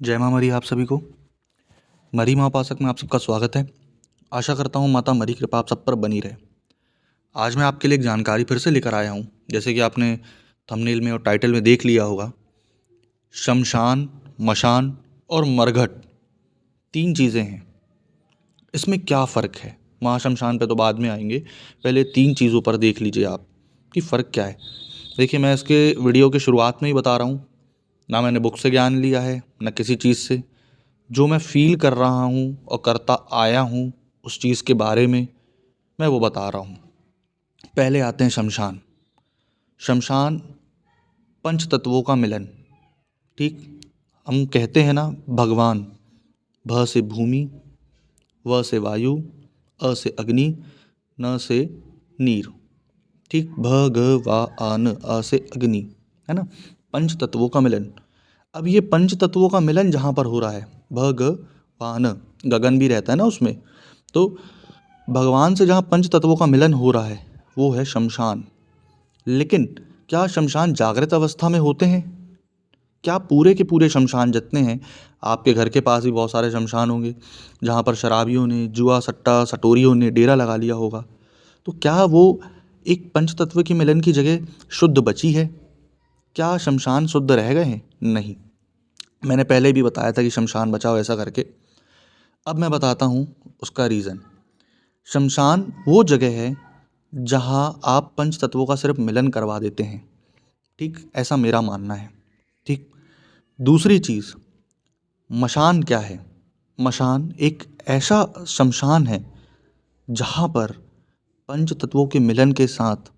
जय माँ मरी आप सभी को। मरी माँ उपासक में आप सबका स्वागत है। आशा करता हूँ माता मरी कृपा आप सब पर बनी रहे। आज मैं आपके लिए एक जानकारी फिर से लेकर आया हूँ। जैसे कि आपने थंबनेल में और टाइटल में देख लिया होगा, शमशान, मशान और मरघट 3 चीज़ें हैं। इसमें क्या फ़र्क है? महाशमशान पे तो बाद में आएंगे, पहले 3 चीज़ों पर देख लीजिए आप कि फ़र्क क्या है। देखिए, मैं इसके वीडियो के शुरुआत में ही बता रहा हूँ, ना मैंने बुक से ज्ञान लिया है ना किसी चीज़ से। जो मैं फ़ील कर रहा हूँ और करता आया हूँ उस चीज़ के बारे में मैं वो बता रहा हूँ। पहले आते हैं शमशान। शमशान पंच तत्वों का मिलन। ठीक, हम कहते हैं ना, भगवान, भ से भूमि, व से वायु, अ से अग्नि, न से नीर। ठीक, भगवान, अ से अग्नि, है ना, पंच तत्वों का मिलन। अब ये पंच तत्वों का मिलन जहाँ पर हो रहा है, भगवान, गगन भी रहता है ना उसमें, तो भगवान से जहाँ पंच तत्वों का मिलन हो रहा है वो है शमशान। लेकिन क्या शमशान जागृत अवस्था में होते हैं? क्या पूरे के पूरे शमशान जितने हैं, आपके घर के पास भी बहुत सारे शमशान होंगे जहाँ पर शराबियों ने, जुआ सट्टा सटोरियों ने डेरा लगा लिया होगा, तो क्या वो एक पंच तत्व के मिलन की जगह शुद्ध बची है? क्या शमशान शुद्ध रह गए हैं? नहीं। मैंने पहले भी बताया था कि शमशान बचाओ ऐसा करके। अब मैं बताता हूँ उसका रीज़न। शमशान वो जगह है जहाँ आप पंच तत्वों का सिर्फ मिलन करवा देते हैं। ठीक, ऐसा मेरा मानना है। ठीक, दूसरी चीज़, मशान क्या है? मशान एक ऐसा शमशान है जहाँ पर पंच तत्वों के मिलन के साथ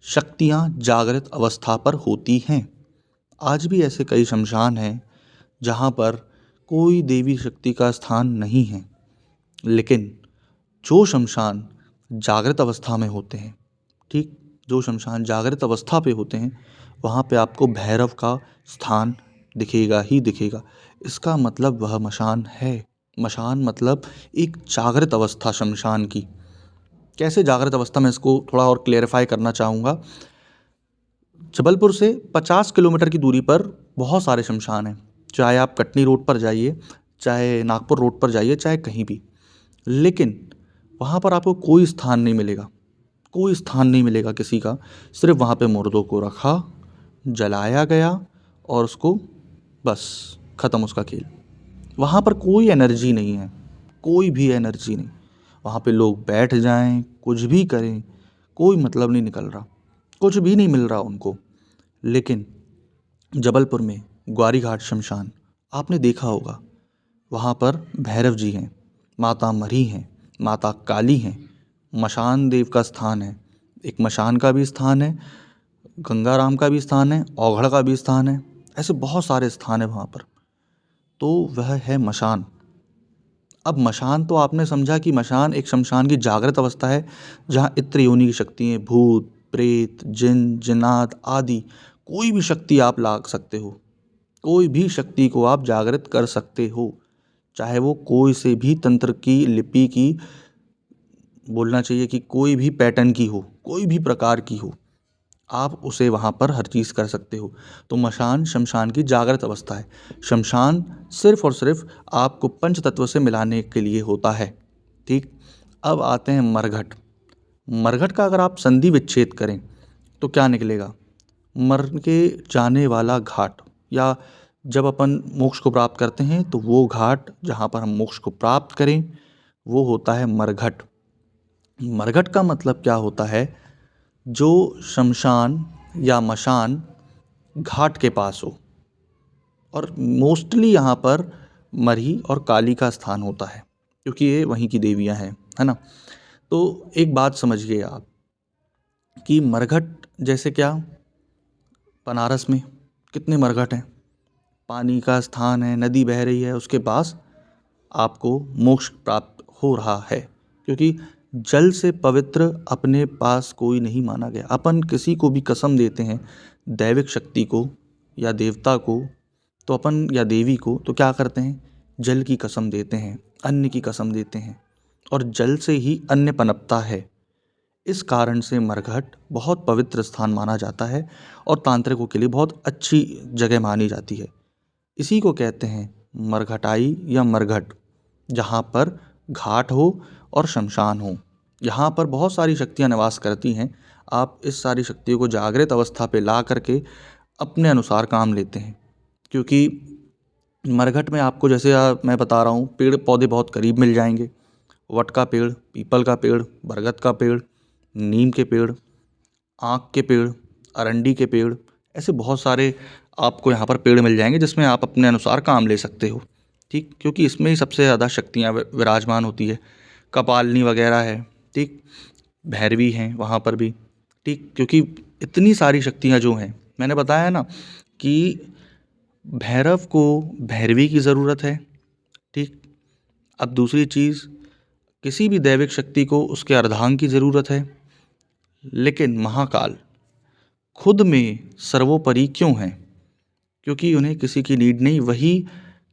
शक्तियाँ जागृत अवस्था पर होती हैं। आज भी ऐसे कई शमशान हैं जहाँ पर कोई देवी शक्ति का स्थान नहीं है, लेकिन जो शमशान जागृत अवस्था में होते हैं, ठीक, जो शमशान जागृत अवस्था पे होते हैं, वहाँ पे आपको भैरव का स्थान दिखेगा ही दिखेगा। इसका मतलब वह मशान है। मशान मतलब एक जागृत अवस्था शमशान की। कैसे जागृत अवस्था, में इसको थोड़ा और क्लेरिफाई करना चाहूँगा। जबलपुर से 50 किलोमीटर की दूरी पर बहुत सारे शमशान हैं। चाहे आप कटनी रोड पर जाइए, चाहे नागपुर रोड पर जाइए, चाहे कहीं भी, लेकिन वहाँ पर आपको कोई स्थान नहीं मिलेगा। कोई स्थान नहीं मिलेगा किसी का। सिर्फ वहाँ पे मुर्दों को रखा, जलाया गया और उसको बस ख़त्म उसका खेल। वहाँ पर कोई एनर्जी नहीं है, कोई भी एनर्जी नहीं। वहाँ पे लोग बैठ जाएं, कुछ भी करें, कोई मतलब नहीं निकल रहा, कुछ भी नहीं मिल रहा उनको। लेकिन जबलपुर में ग्वारी घाट शमशान आपने देखा होगा, वहाँ पर भैरव जी हैं, माता मरी हैं, माता काली हैं, मशान देव का स्थान है। एक मशान का भी स्थान है, गंगाराम का भी स्थान है, औघड़ का भी स्थान है। ऐसे बहुत सारे स्थान है वहाँ पर। तो वह है मशान। अब मशान तो आपने समझा कि मशान एक शमशान की जागृत अवस्था है जहाँ इत्र योनि की शक्तियाँ, भूत प्रेत जिन जिन्नात आदि कोई भी शक्ति आप ला सकते हो। कोई भी शक्ति को आप जागृत कर सकते हो, चाहे वो कोई से भी तंत्र की, लिपि की, बोलना चाहिए कि कोई भी पैटर्न की हो, कोई भी प्रकार की हो, आप उसे वहाँ पर हर चीज़ कर सकते हो। तो मशान शमशान की जागृत अवस्था है। शमशान सिर्फ और सिर्फ आपको पंच तत्व से मिलाने के लिए होता है। ठीक, अब आते हैं मरघट। मरघट का अगर आप संधि विच्छेद करें तो क्या निकलेगा? मर के जाने वाला घाट, या जब अपन मोक्ष को प्राप्त करते हैं तो वो घाट जहाँ पर हम मोक्ष को प्राप्त करें वो होता है मरघट। मरघट का मतलब क्या होता है? जो शमशान या मशान घाट के पास हो, और मोस्टली यहाँ पर मरही और काली का स्थान होता है क्योंकि ये वहीं की देवियाँ हैं, है ना। तो एक बात समझिए आप कि मरघट जैसे क्या, बनारस में कितने मरघट हैं, पानी का स्थान है, नदी बह रही है, उसके पास आपको मोक्ष प्राप्त हो रहा है, क्योंकि जल से पवित्र अपने पास कोई नहीं माना गया। अपन किसी को भी कसम देते हैं, दैविक शक्ति को या देवता को, तो अपन या देवी को तो क्या करते हैं? जल की कसम देते हैं, अन्न की कसम देते हैं, और जल से ही अन्न पनपता है। इस कारण से मरघट बहुत पवित्र स्थान माना जाता है और तांत्रिकों के लिए बहुत अच्छी जगह मानी जाती है। इसी को कहते हैं मरघटाई या मरघट, जहाँ पर घाट हो और शमशान हो। यहाँ पर बहुत सारी शक्तियाँ निवास करती हैं। आप इस सारी शक्तियों को जागृत अवस्था पे ला करके अपने अनुसार काम लेते हैं, क्योंकि मरघट में आपको जैसे मैं बता रहा हूँ, पेड़ पौधे बहुत करीब मिल जाएंगे। वट का पेड़, पीपल का पेड़, बरगद का पेड़, नीम के पेड़, आँक के पेड़, अरंडी के पेड़, ऐसे बहुत सारे आपको यहाँ पर पेड़ मिल जाएंगे जिसमें आप अपने अनुसार काम ले सकते हो। ठीक, क्योंकि इसमें ही सबसे ज़्यादा शक्तियाँ विराजमान होती है। कपालनी वगैरह है, ठीक, भैरवी हैं वहाँ पर भी, ठीक, क्योंकि इतनी सारी शक्तियाँ जो हैं, मैंने बताया ना कि भैरव को भैरवी की ज़रूरत है। ठीक, अब दूसरी चीज़, किसी भी दैविक शक्ति को उसके अर्धांग की ज़रूरत है, लेकिन महाकाल खुद में सर्वोपरि क्यों हैं? क्योंकि उन्हें किसी की नीड नहीं। वही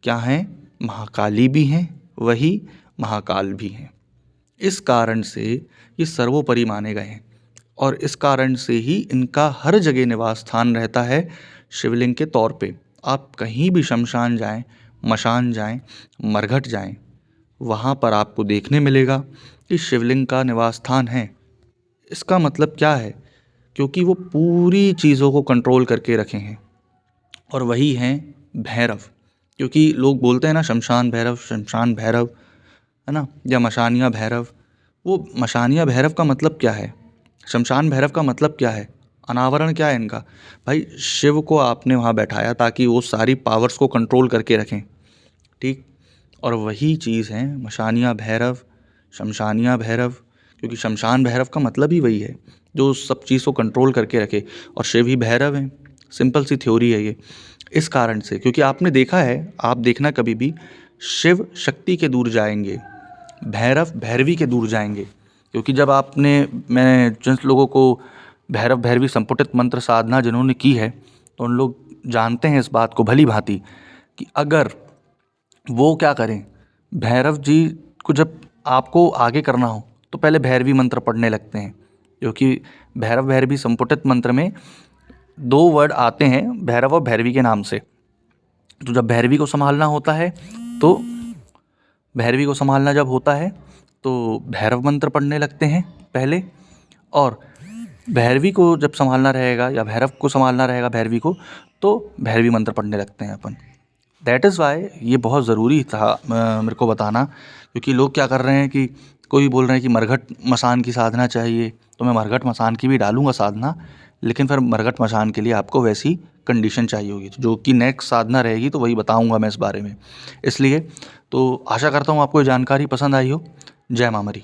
क्या हैं? महाकाली भी हैं, वही महाकाल भी हैं। इस कारण से ये सर्वोपरि माने गए हैं और इस कारण से ही इनका हर जगह निवास स्थान रहता है शिवलिंग के तौर पे। आप कहीं भी शमशान जाएं, मशान जाएं, मरघट जाएं, वहाँ पर आपको देखने मिलेगा कि शिवलिंग का निवास स्थान है। इसका मतलब क्या है? क्योंकि वो पूरी चीज़ों को कंट्रोल करके रखे हैं और वही हैं भैरव। क्योंकि लोग बोलते हैं ना शमशान भैरव, है ना, या मशानिया भैरव। वो मशानिया भैरव का मतलब क्या है? शमशान भैरव का मतलब क्या है? अनावरण क्या है इनका? भाई शिव को आपने वहाँ बैठाया ताकि वो सारी पावर्स को कंट्रोल करके रखें। ठीक, और वही चीज़ है मशानिया भैरव, शमशानिया भैरव, क्योंकि शमशान भैरव का मतलब ही वही है जो सब चीज़ को कंट्रोल करके रखे, और शिव ही भैरव हैं। सिंपल सी थ्योरी है ये। इस कारण से, क्योंकि आपने देखा है, आप देखना कभी भी, शिव शक्ति के दूर जाएंगे, भैरव भैरवी के दूर जाएंगे। क्योंकि जब मैं जिन लोगों को भैरव भैरवी संपुटित मंत्र साधना जिन्होंने की है, तो उन लोग जानते हैं इस बात को भली भांति कि अगर वो क्या करें, भैरव जी को जब आपको आगे करना हो तो पहले भैरवी मंत्र पढ़ने लगते हैं। क्योंकि भैरव भैरवी संपुटित मंत्र में 2 वर्ड आते हैं भैरव और भैरवी के नाम से। तो जब भैरवी को संभालना होता है तो भैरवी को संभालना जब होता है तो भैरव मंत्र पढ़ने लगते हैं पहले, और भैरवी को जब संभालना रहेगा या भैरव को संभालना रहेगा भैरवी को, तो भैरवी मंत्र पढ़ने लगते हैं अपन। दैट इज़ वाई ये बहुत ज़रूरी था मेरे को बताना। क्योंकि लोग क्या कर रहे हैं कि कोई बोल रहे हैं कि मरघट मसान की साधना चाहिए, तो मैं मरघट मसान की भी डालूंगा साधना, लेकिन फिर मरघट मसान के लिए आपको वैसी कंडीशन चाहिए होगी, जो कि नेक्स्ट साधना रहेगी तो वही बताऊंगा मैं इस बारे में। इसलिए तो आशा करता हूँ आपको ये जानकारी पसंद आई हो। जय माँ मरी।